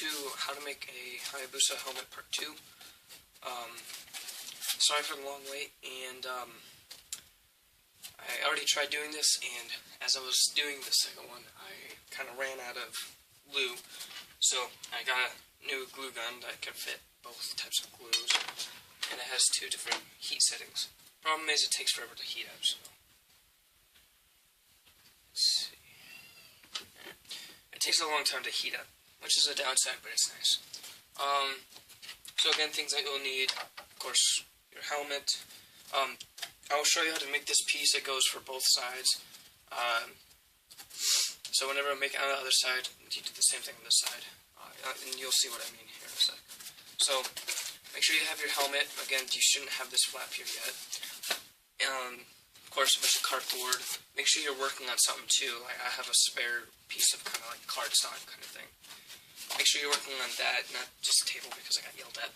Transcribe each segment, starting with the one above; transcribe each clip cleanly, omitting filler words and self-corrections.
to how to make a Hayabusa helmet part 2. Sorry for the long wait, and I already tried doing this, and as I was doing the second one, I kind of ran out of glue, so I got a new glue gun that can fit both types of glues, and it has 2 different heat settings. Problem is, it takes forever to heat up, so let's see. It takes a long time to heat up, which is a downside, but it's nice. So again, things that you'll need, of course, your helmet. I will show you how to make this piece. It goes for both sides. So whenever I make it on the other side, you do the same thing on this side. And you'll see what I mean here in a sec. So, make sure you have your helmet. Again, you shouldn't have this flap here yet. Of course, a bunch of cardboard. Make sure you're working on something too. Like I have a spare piece of kind of like cardstock kind of thing. Make sure you're working on that, not just a table because I got yelled at.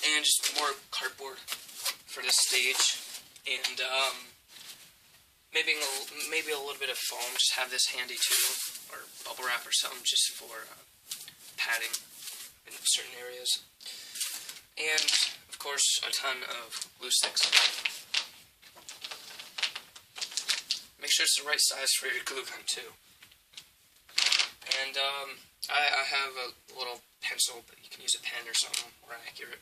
And just more cardboard for this stage. And maybe a little bit of foam. Just have this handy too, or bubble wrap or something, just for padding in certain areas. And of course, a ton of glue sticks. Make sure it's the right size for your glue gun too. And I have a little pencil, but you can use a pen or something more accurate.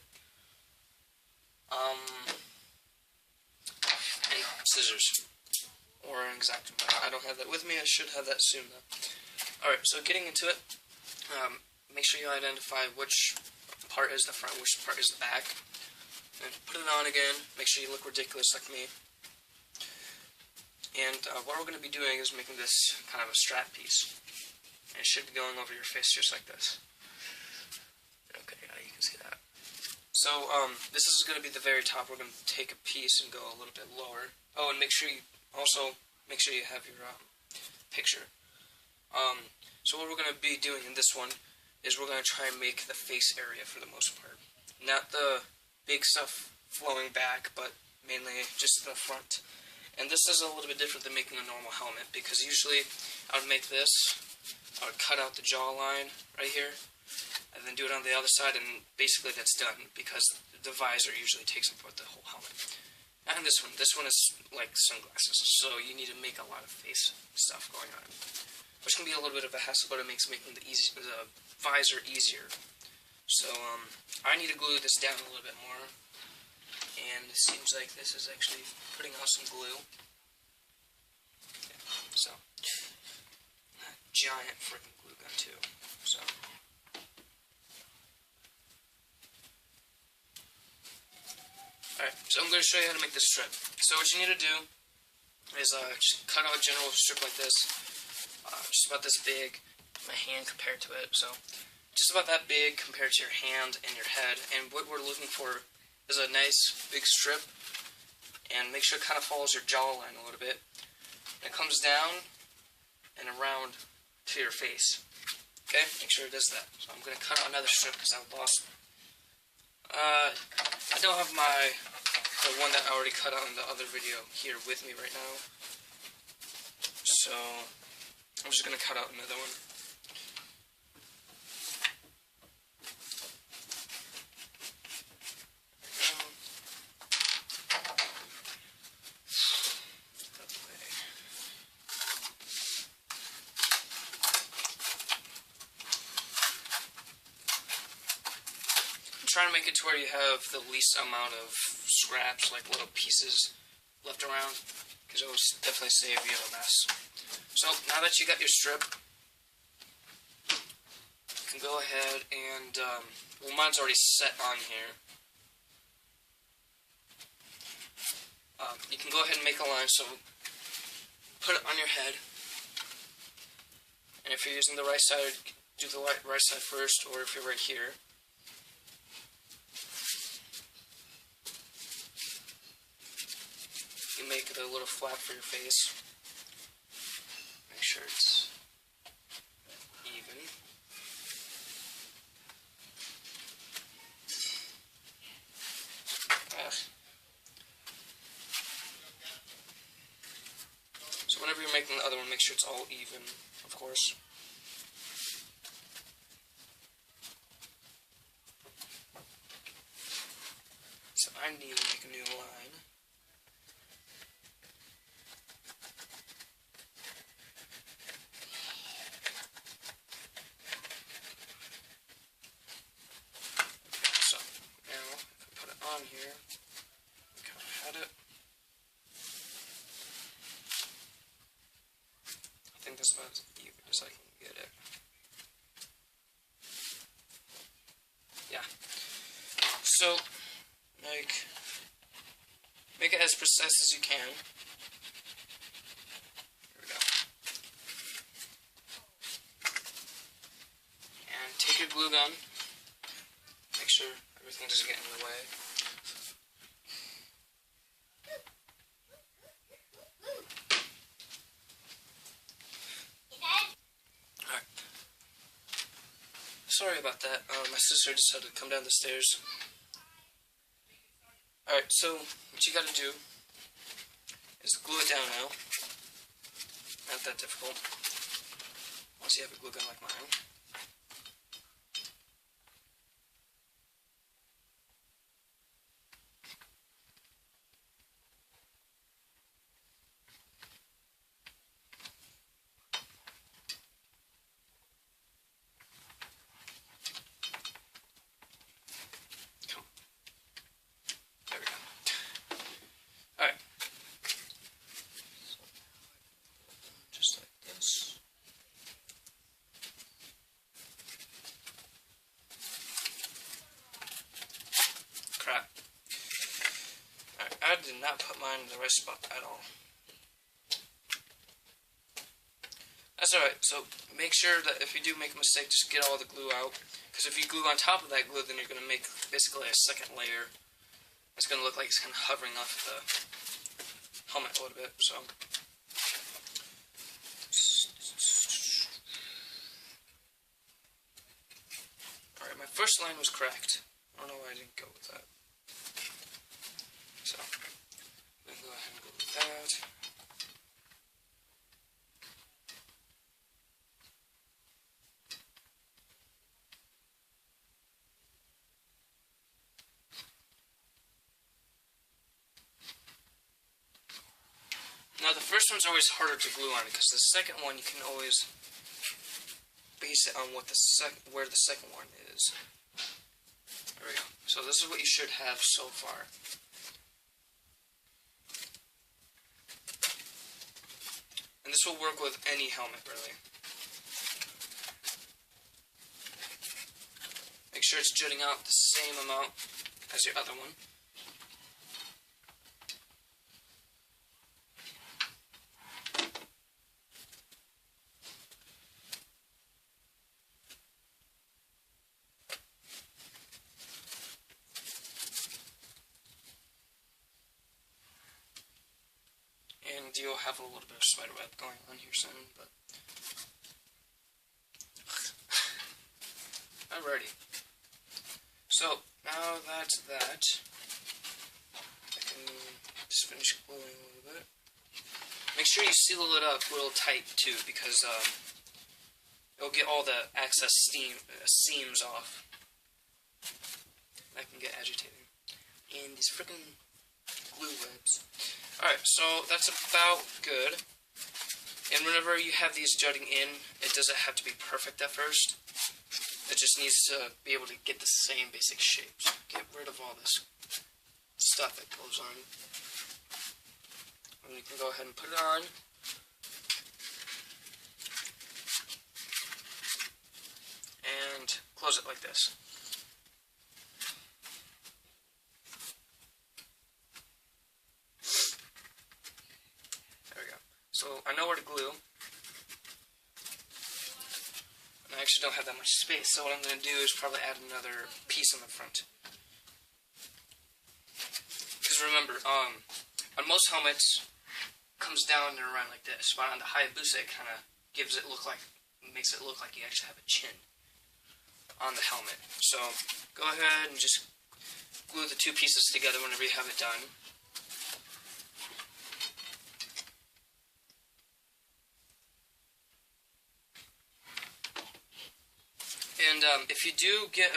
And scissors. Or an X-Acto. I don't have that with me. I should have that soon though. Alright, so getting into it, make sure you identify which part is the front, which part is the back. And put it on again. Make sure you look ridiculous like me. And what we're going to be doing is making this kind of a strap piece. And it should be going over your face just like this. Okay, you can see that. So, this is going to be the very top. We're going to take a piece and go a little bit lower. Oh, and make sure you have your picture. So what we're going to be doing in this one is we're going to try and make the face area for the most part. Not the big stuff flowing back, but mainly just the front. And this is a little bit different than making a normal helmet, because usually I would make this, I would cut out the jawline right here, and then do it on the other side, and basically that's done, because the visor usually takes up the whole helmet. And this one is like sunglasses, so you need to make a lot of face stuff going on, which can be a little bit of a hassle, but it makes making the visor easier. So I need to glue this down a little bit more, and it seems like this is actually putting out some glue. Yeah, so giant freaking glue gun too. So. Alright, so I'm going to show you how to make this strip. So what you need to do is just cut out a general strip like this, just about this big, my hand compared to it, so just about that big compared to your hand and your head. And what we're looking for is a nice big strip, and make sure it kind of follows your jawline a little bit. And it comes down and around to your face. Okay, make sure it does that. So I'm going to cut out another strip because I lost. I don't have the one that I already cut out in the other video here with me right now. So I'm just going to cut out another one. Try to make it to where you have the least amount of scraps, like little pieces left around, because it will definitely save you a mess. So now that you got your strip, you can go ahead and, well, mine's already set on here. You can go ahead and make a line, so put it on your head, and if you're using the right side, do the right side first, or if you're right here, you make the little flap for your face. Make sure it's even. So whenever you're making the other one, make sure it's all even, of course. I need to make a new line. Okay, so now if I put it on here, I kind of had it. I think this one's even as I can get it. Yeah. So, make it as precise as you can. Here we go. And take your glue gun. Make sure everything doesn't get in the way. Alright. Sorry about that. My sister decided to come down the stairs. Alright, so what you gotta do is glue it down now. Not that difficult. Once you have a glue gun like mine. Crap. Alright, I did not put mine in the right spot at all. That's alright, so make sure that if you do make a mistake, just get all the glue out. Because if you glue on top of that glue, then you're going to make basically a second layer. It's going to look like it's kind of hovering off the helmet a little bit, so. Alright, my first line was correct. I don't know why I didn't go with that. So, we can go ahead and go with that. Now the first one's always harder to glue on because the second one you can always base it on what where the second one is. There we go. So this is what you should have so far. And this will work with any helmet, really. Make sure it's jutting out the same amount as your other one. And you'll have a little bit of spider web going on here soon, but alrighty. So now that's that, I can just finish gluing a little bit. Make sure you seal it up real tight too, because it'll get all the excess seams off. That can get agitating. And these freaking glue webs. Alright, so that's about good. And whenever you have these jutting in, it doesn't have to be perfect at first. It just needs to be able to get the same basic shapes. Get rid of all this stuff that goes on. And you can go ahead and put it on. And close it like this. So I know where to glue, and I actually don't have that much space, so what I'm going to do is probably add another piece on the front. Because remember, on most helmets, it comes down and around like this, but on the Hayabusa it kind of makes it look like you actually have a chin on the helmet. So go ahead and just glue the two pieces together whenever you have it done. And if you do get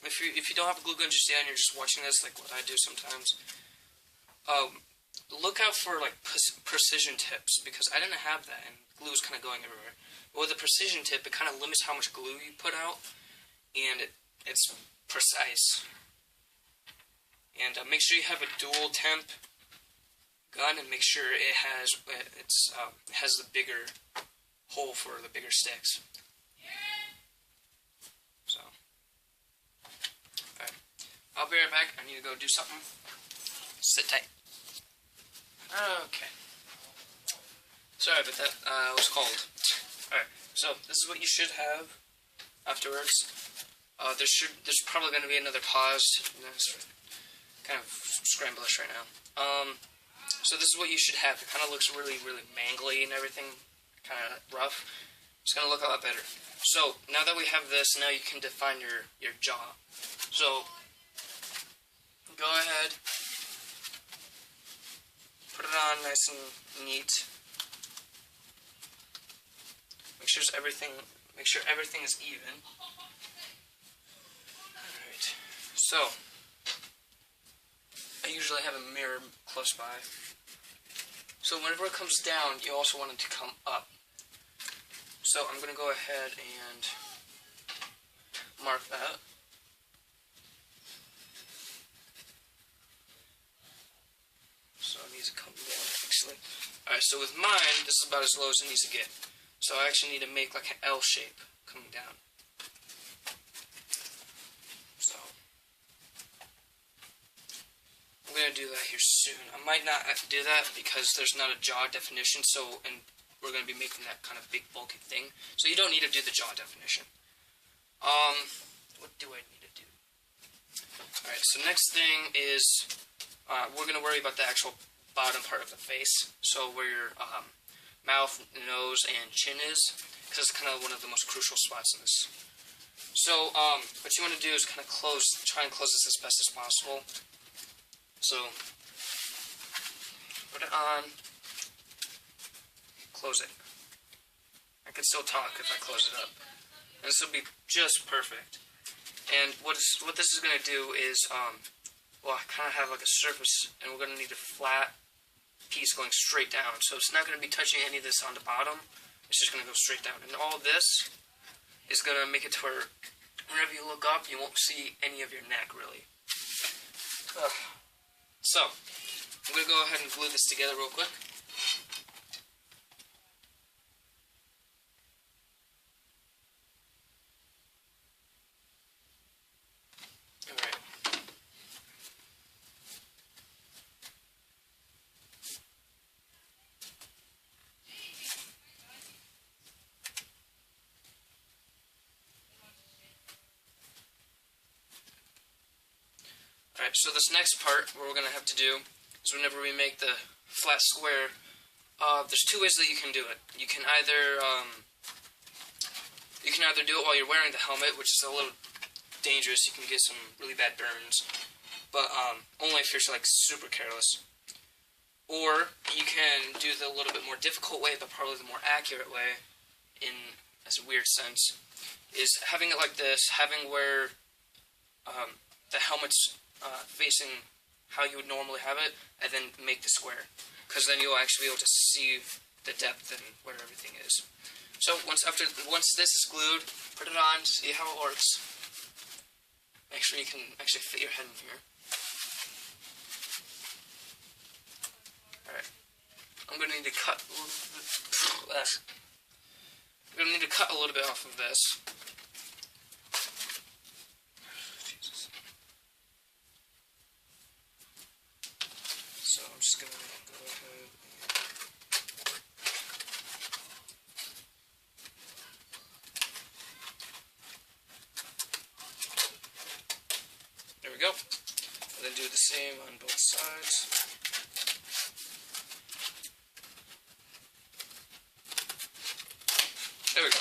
if you don't have a glue gun just yet and you're just watching this, like what I do sometimes, look out for like precision tips, because I didn't have that and glue was kind of going everywhere. But with a precision tip, it kind of limits how much glue you put out, and it's precise. And make sure you have a dual temp gun, and make sure it has the bigger hole for the bigger sticks. So, alright, I'll be right back. I need to go do something. Sit tight. Okay. Sorry about that. I was cold. Alright, so this is what you should have afterwards. There's probably going to be another pause. It's kind of scramblish right now. So this is what you should have. It kind of looks really, really mangly and everything, kind of rough. It's going to look a lot better. So now that we have this, now you can define your jaw. So go ahead, put it on nice and neat. Make sure everything is even. Alright. So I usually have a mirror close by. So whenever it comes down, you also want it to come up. So I'm going to go ahead and mark that. So it needs to come down actually. Alright, so with mine, this is about as low as it needs to get. So I actually need to make like an L shape coming down. So I'm going to do that here soon. I might not do that because there's not a jaw definition, and we're going to be making that kind of big bulky thing. So you don't need to do the jaw definition. What do I need to do? Alright, so next thing is we're going to worry about the actual bottom part of the face. So where your mouth, nose, and chin is, because it's kind of one of the most crucial spots in this. So what you want to do is kind of try and close this as best as possible. So put it on, close it. I can still talk if I close it up. And this will be just perfect. And what this is going to do is, well, I kind of have like a surface, and we're going to need a flat piece going straight down. So it's not going to be touching any of this on the bottom. It's just going to go straight down. And all this is going to make it to where whenever you look up, you won't see any of your neck, really. So, I'm going to go ahead and glue this together real quick. Alright. Alright, so this next part, what we're going to have to do is whenever we make the flat square, there's two ways that you can do it. You can either do it while you're wearing the helmet, which is a little dangerous. You can get some really bad burns, but only if you're like super careless. Or you can do the little bit more difficult way, but probably the more accurate way, in as a weird sense, is having it like this, having where the helmet's facing how you would normally have it, and then make the square, because then you'll actually be able to see the depth and where everything is. So once this is glued, put it on, see how it works. Make sure you can actually fit your head in here. Alright. I'm going to need to cut a little bit off of this. Jesus. So I'm just going to go ahead and there we go. And then do the same on both sides. There we go.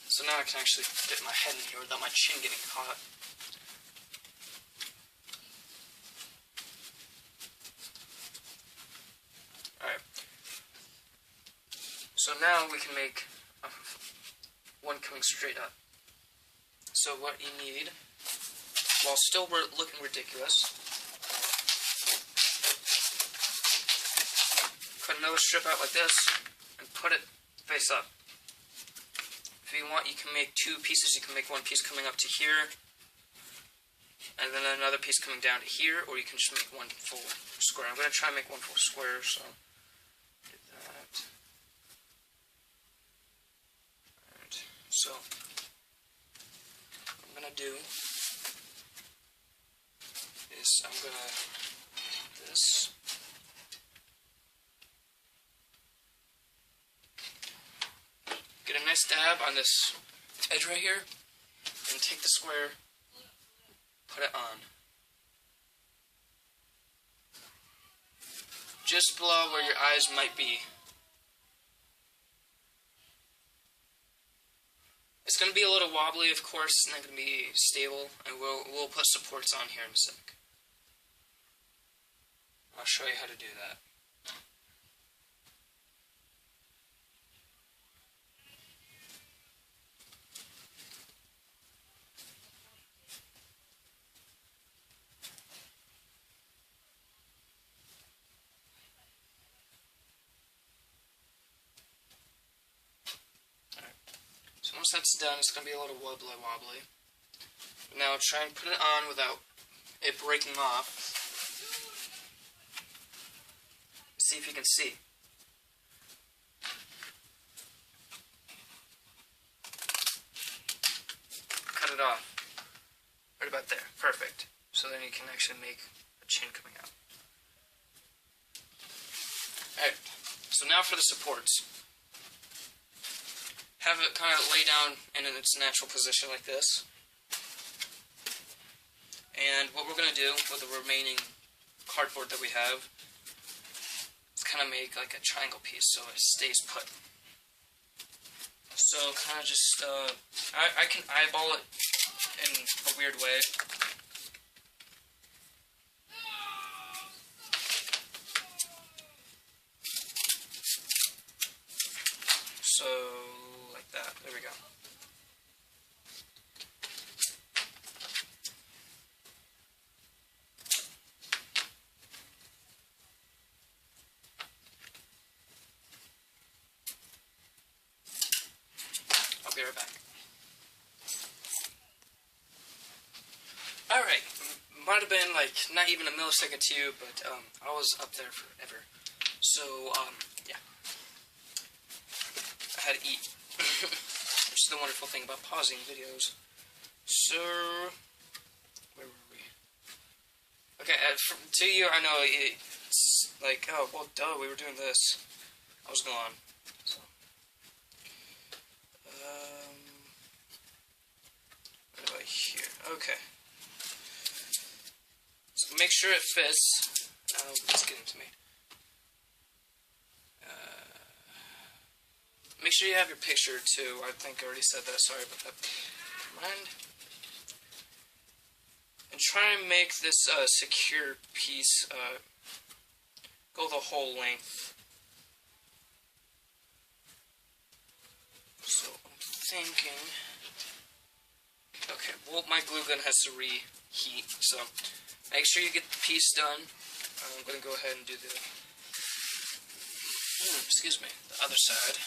So now I can actually fit my head in here without my chin getting caught. Alright. So now we can make one coming straight up. So what you need while still looking ridiculous. Cut another strip out like this, and put it face up. If you want, you can make two pieces. You can make one piece coming up to here, and then another piece coming down to here, or you can just make one full square. I'm going to try and make one full square, so do that. And so, what I'm going to do is I'm going to do this. Get a nice dab on this edge right here, and take the square, put it on. Just below where your eyes might be. It's going to be a little wobbly, of course. It's not going to be stable, and we'll put supports on here in a sec. I'll show you how to do that. Once that's done, it's going to be a little wobbly. Now try and put it on without it breaking off. See if you can see. Cut it off. Right about there. Perfect. So then you can actually make a chin coming out. Alright. So now for the supports. Have it kind of lay down in its natural position like this. And what we're going to do with the remaining cardboard that we have is kind of make like a triangle piece so it stays put. So kind of just, I can eyeball it in a weird way. So, like that. There we go. I'll be right back. Alright. Might have been like not even a millisecond to you, but I was up there forever. So, yeah. I had to eat. Which is the wonderful thing about pausing videos. So, where were we? Okay, to you, I know it's like, oh, well, duh, we were doing this. I was gone. So, what about here? Okay. So make sure it fits. It's getting to me. Make sure you have your picture too. I think I already said that. Sorry about that. Mind. And try and make this secure piece go the whole length. So I'm thinking. Okay. Well, my glue gun has to reheat, so make sure you get the piece done. I'm going to go ahead and do the. Excuse me. The other side.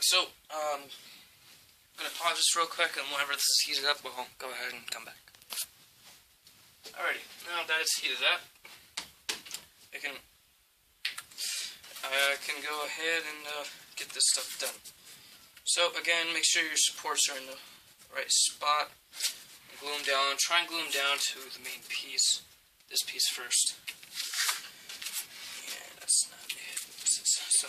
So, I'm going to pause this real quick, and whenever this is heated up, we'll go ahead and come back. Alrighty, now that it's heated up, I can go ahead and get this stuff done. So again, make sure your supports are in the right spot. Glue them down. Try and glue them down to the main piece. This piece first. Yeah, that's not it. So.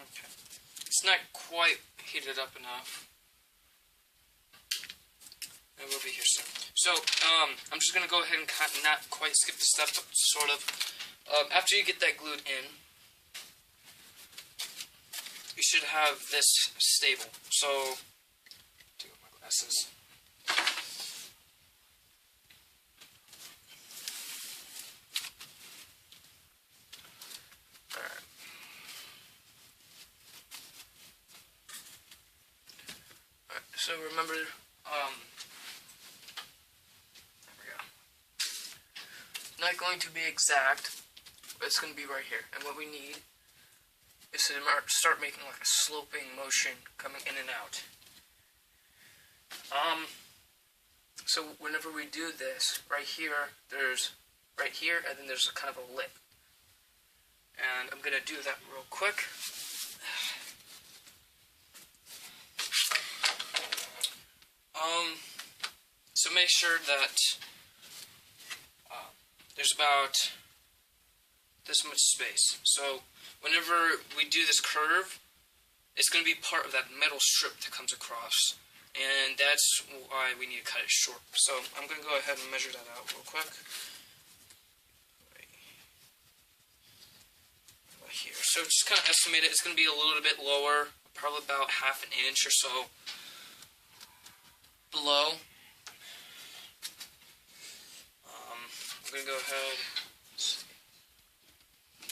Okay. It's not quite heated up enough. It will be here soon. So, I'm just going to go ahead and not quite skip the step, but sort of. After you get that glued in, you should have this stable. So, take off my glasses. Alright. Alright, so remember, there we go. Not going to be exact, but it's going to be right here. And what we need is to start making like a sloping motion coming in and out. So whenever we do this, right here, and then there's a kind of a lip. And I'm going to do that real quick. So make sure that there's about this much space. So whenever we do this curve, it's going to be part of that metal strip that comes across. And that's why we need to cut it short. So I'm going to go ahead and measure that out real quick. Right here. So just kind of estimate it. It's going to be a little bit lower, probably about half an inch or so below. I'm going to go ahead.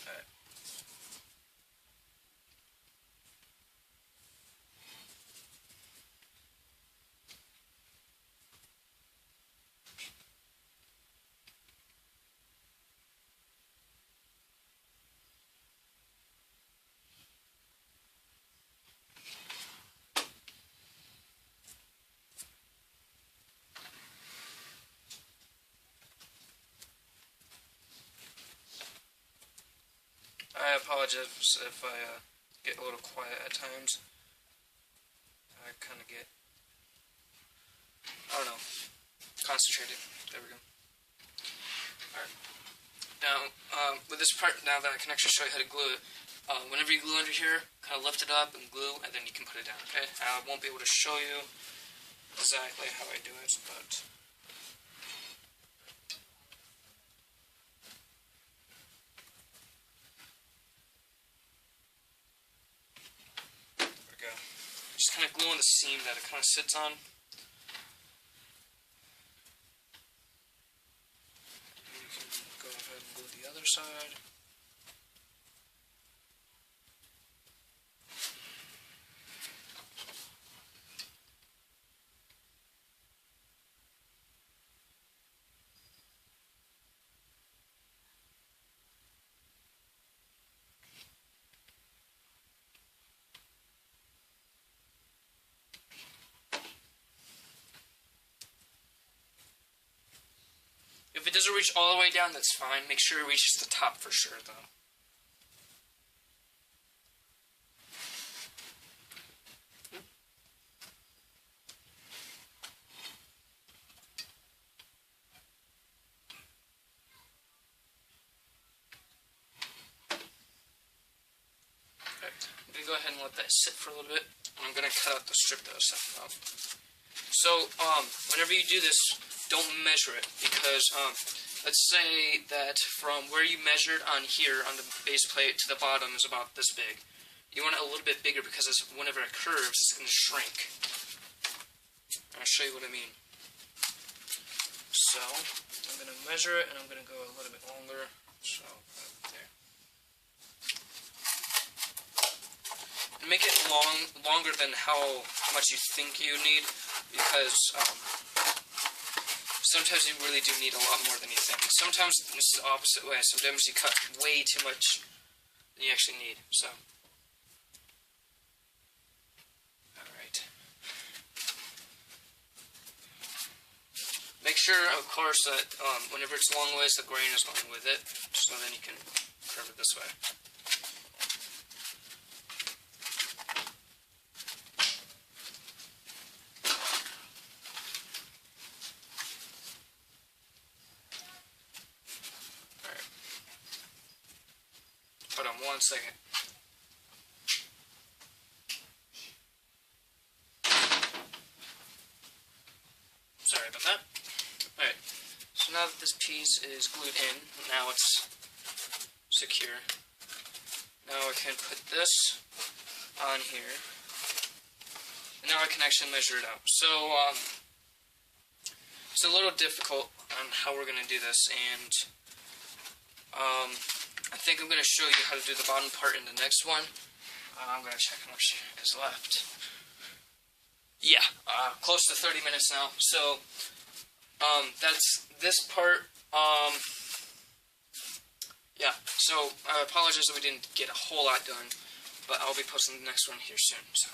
Alright. I apologize if I get a little quiet at times. I kind of get, I don't know, concentrated. There we go. Alright. Now, with this part, now that I can actually show you how to glue it, whenever you glue under here, kind of lift it up and glue, and then you can put it down, okay? I won't be able to show you exactly how I do it, but... Just kind of glue on the seam that it kind of sits on. And you can go ahead and glue the other side. If it doesn't reach all the way down, that's fine. Make sure it reaches the top for sure, though. Okay. go ahead and let that sit for a little bit. And I'm going to cut out the strip that I was setting up. So, whenever you do this, don't measure it, because, let's say that from where you measured on here, on the base plate, to the bottom is about this big. You want it a little bit bigger, because whenever it curves, it's going to shrink. I'll show you what I mean. So, I'm going to measure it, and I'm going to go a little bit longer. So, there. And make it longer than how much you think you need, because sometimes you really do need a lot more than you think. Sometimes it's the opposite way. Sometimes you cut way too much than you actually need. So, alright. Make sure, of course, that whenever it's long ways, the grain is going with it, so then you can curve it this way. Hold on 1 second. Sorry about that. Alright, so now that this piece is glued in, now it's secure. Now I can put this on here, and now I can actually measure it out. So, it's a little difficult on how we're going to do this, and I think I'm going to show you how to do the bottom part in the next one. I'm going to check how much is left. Yeah, close to 30 minutes now. So, that's this part. Yeah, so I apologize that we didn't get a whole lot done, but I'll be posting the next one here soon. So.